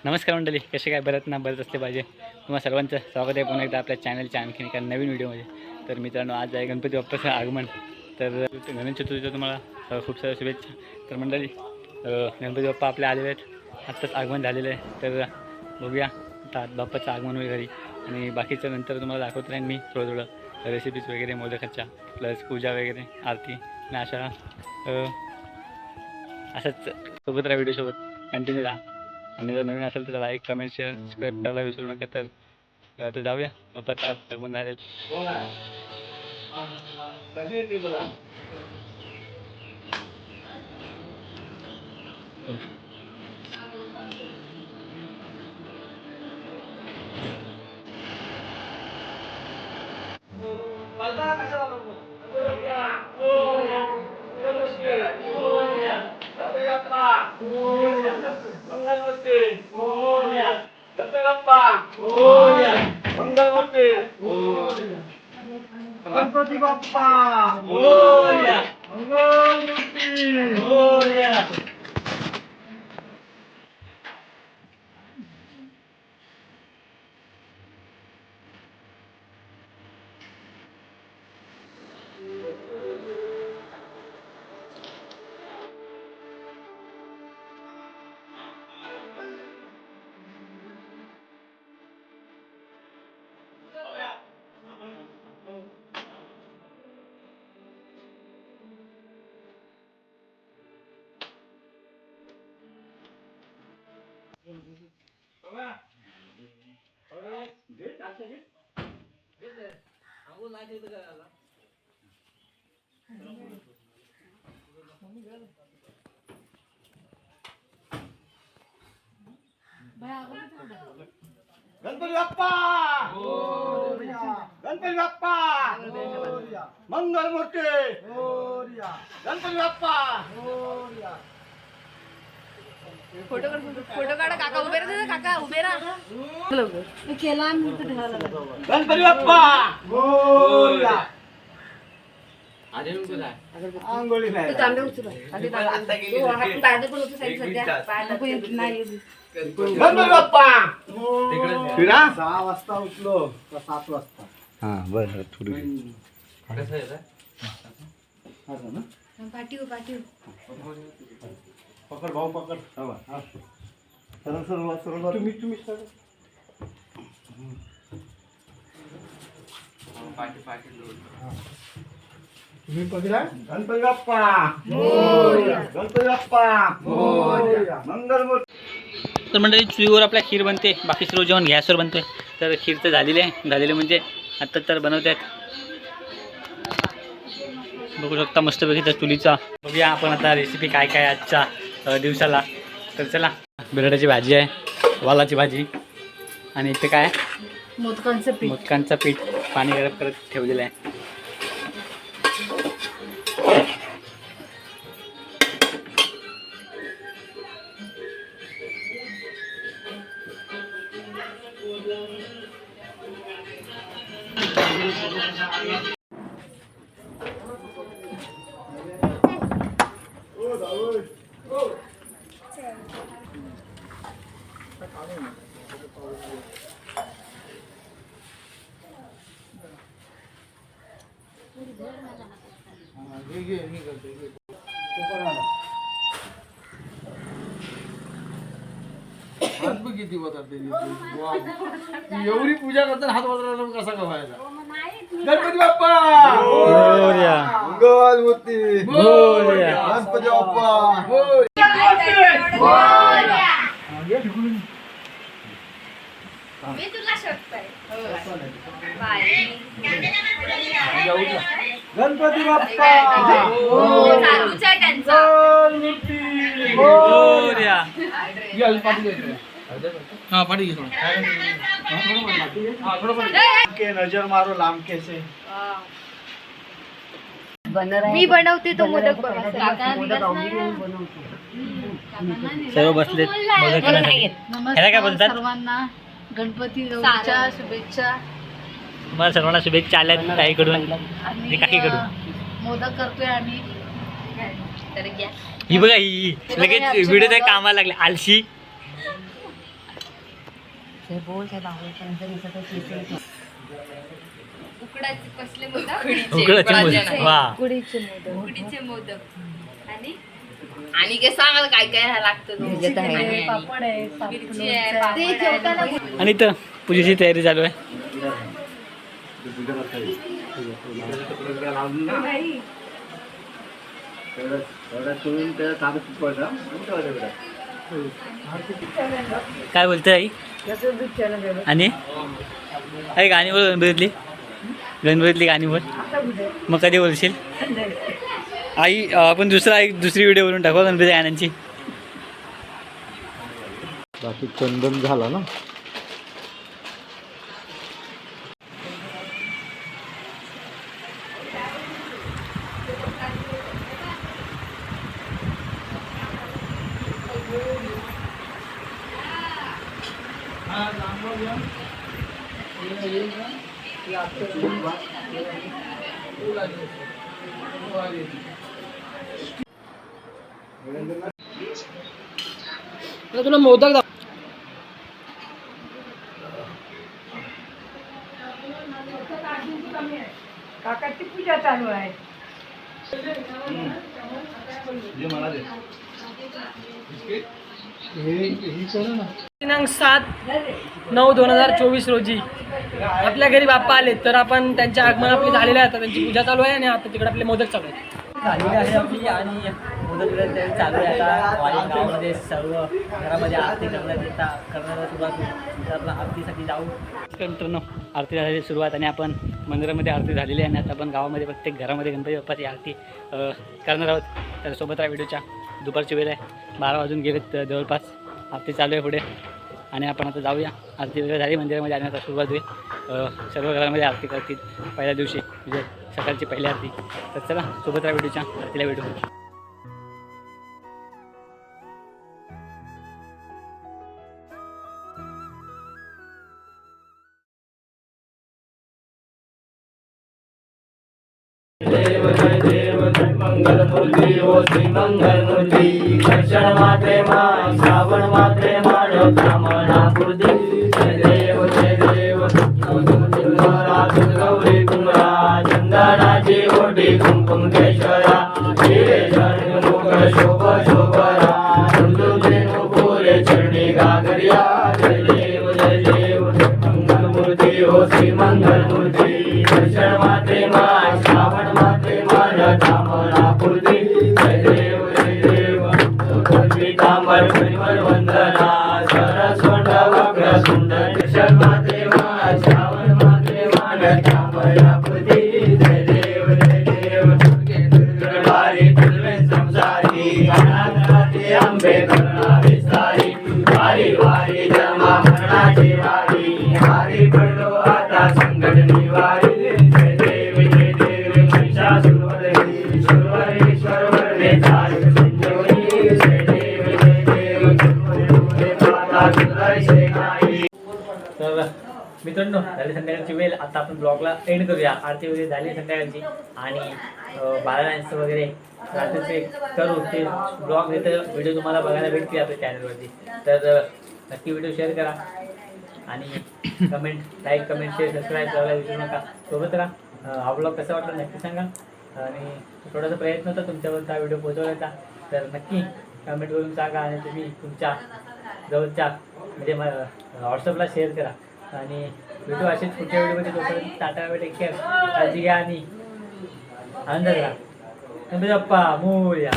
नमस्कार मंडळी, कसे काय बरत ना बरत असले पाहिजे. तुम्हा सर्वांचं स्वागत आहे पुन्हा एकदा आपल्या चॅनलच्या आणखीन एका नवीन व्हिडिओमध्ये. तर मित्रांनो, आज आहे गणपती बाप्पाचं आगमन. तर गणेश चतुर्थीचं तुम्हाला खूप साऱ्या शुभेच्छा. तर मंडळी, गणपती बाप्पा आपल्या आलेले आहेत, आत्ताच आगमन झालेलं आहे. तर बघूया आता बाप्पाचं आगमन होईल घरी, आणि बाकीचं नंतर तुम्हाला दाखवत राहीन मी थोडं रेसिपीज वगैरे मोदकाच्या, प्लस पूजा वगैरे, आरती आणि असंच सोबत राहा, व्हिडिओसोबत कंटिन्यू राहा. आणि जर नवीन असेल तर लाईक, कमेंट, शेअर, सबस्क्राईब करायला विसरू नका. तर जाऊया बाप्पाचं आगमन झालेलं. गणपती बाप्पा मोरया, मंगलमूर्ती मोरया. गणपती बाप्पा मोरया, गणपती बाप्पा मोरया, मंगलमूर्ती मोरया, गणपती बाप्पा मोरया. फोटो काढा काका, उभे राहा काका, उभे राहा. केला गणपती बाप्पा मोरया. आंघोळी नाही. गणपती बाप्पा फिरा 6 वाजता उठलो का 7 वाजता. हां बरं, थोडी पाठीव पाठीव. पकड भाऊ, पकड. सरळ सरळ सरळ तुम्ही सरळ. तुम्ही पकडा. गणपती बाप्पा मोरया, गणपती बाप्पा मोरया, मंगलमूर्ती. तर मंडळी, चुलीवर आपल्या खीर बनते, बाकी सर्व जेवण गॅसवर बनते. तर खीर तर झालेली म्हणजे आत्ता तर बनवत आहेत. बघू शकता मस्तपैकी त्या चुलीचा. बघूया आपण आता रेसिपी काय काय आजच्या दिवसाला. तर चला, बटाट्याची भाजी आहे, वालाची भाजी, आणि इथे काय मोदकांचं पीठ पाणी गरम करत ठेवलेलं आहे. किती एवढी पूजा करताना हात वाजवला कसा व्हायचा. गणपती बाप्पा मोरया, मंगलमूर्ती मोरया, गणपती बाप्पा मी तुला शोधतोय. गणपती बाप्पा चालूच आहे त्यांचा. मंगलमूर्ती मोरया. के नजर मारो लांबके से. मी बनवते तो मोदक. सर्व बसलेत मोदक खाण्यासाठी. ह्याला काय बोलतात? सर्वांना गणपती गौरीच्या शुभेच्छा. मला सर्वांना शुभेच्छा आल्यात ताईकडून आणि काकीकडून. मोदक करतोय आम्ही. तर घ्या. ही बघा, ही लगेच व्हिडिओ कामाला लागले. आलशी उकडाचे कसले मोदक उकडाचे मोदक. वा उकडीचे मोदक आणि काय सांगाल काय काय लागतं पापड आहे मिरची आहे आणि इथं पूजेची तयारी चालू आहे. काय बोलते आई? आणि आई गाणी बोल गणपतीतली गाणी बोल. मग कधी बोलशील आई? आपण दुसरी व्हिडिओ बनवून टाकू गणपती गाण्यांची. बाकी चंदन झाला ना. तुला मोदक दाखव. काकाची पूजा चालू आहे. दिनांक 7/9/2024 रोजी आपल्या घरी बाप्पा आले तर आपण त्यांचे आगमन आपले झालेले आहे. त्यांची पूजा चालू आहे आणि आता तिकडे आपले मोदक चालू आहेत. झालेली आहे आपली आणि मोदक तयारी चालू आहे. आता वाडी गावामध्ये सर्व घरामध्ये आरती करण्याला सुरुवात होईल. तर आपला आरतीसाठी जाऊ. मित्रांनो, आरती झालेली सुरुवात आणि आपण मंदिरामध्ये आरती झालेली आहे आणि आता आपण गावामध्ये प्रत्येक घरामध्ये गणपती बाप्पाची आरती करणार आहोत. तर सोबत राहा व्हिडिओच्या. दुपारची वेळ आहे, 12 वाजून गेलेत जवळपास. आरती चालू आहे पुढे आणि आपण आता जाऊया. आरती वगैरे झाली मंदिरामध्ये आणि आता सुरुवात होईल. सर्व घरामध्ये आरती करतील पहिल्या दिवशी, म्हणजे सकाळची पहिली आरती. तर चला सोबत राहा व्हिडिओच्या. आरतीला भेटू. मंगलमूर्ती हो श्री मंगलमूर्ती दर्शन मात्रे मा श्रावण मात्रे मानव कामना पूर्ती. जय देव गौरी कुमरा चंदनाची ओटी कुंकुम केशरा हिरे मुख शोभ शोभरा पुरे चरणी गागरिया. जय देव मंगलमूर्ती हो श्री मंगलमूर्ती दर्शन मात्रे मा श्रावण मात्रे मानव कामना पूर्ती. जय देव पीतांबर परिमल वंदना सरस्वंड वक्र सुंदर दर्शन मात्रे मा श्रावण मात्रे मानव कामना पूर्ती. जय देव दुर्गवारी तुल्वे संसारी अनाथनाथी अंबे करुणा विस्तारी. वारी वारी जन्मा मरणाची वारी वारी पडलो आता संकट निवारी. जय देव महिषासुरवरदी सुरवरेश्वर वरदे चारक संजीवनी. जय देव माता सुदर्शे नाई. तर मित्रांनो, झाली संध्याकाळची वेळ. आता आपण ब्लॉगला एंड करूया. आरती वगैरे झाली संध्याकाळची आणि बाळांचं वगैरे रात्रीचे करू. ते ब्लॉग तिथं व्हिडिओ तुम्हाला बघायला भेटतील आपल्या चॅनलवरती. तर नक्की व्हिडिओ शेअर करा आणि लाईक कमेंट शेअर सबस्क्राईब करायला विसरू नका. सोबत राहा. हा ब्लॉग कसा वाटला नक्की सांगा आणि थोडासा प्रयत्न होता तुमच्यापर्यंत हा व्हिडिओ पोहोचवण्याचा. तर नक्की कमेंट करून सांगा आणि तुम्ही तुमच्या जवळच्या म्हणजे व्हॉट्सअपला शेअर करा. आणि व्हिडिओ असेच पुढच्या व्हिडिओमध्ये तोपर्यंत टाटा टेक केअर. काळजी घ्या आणि आनंद घ्या. गणपती बाप्पा मोरया.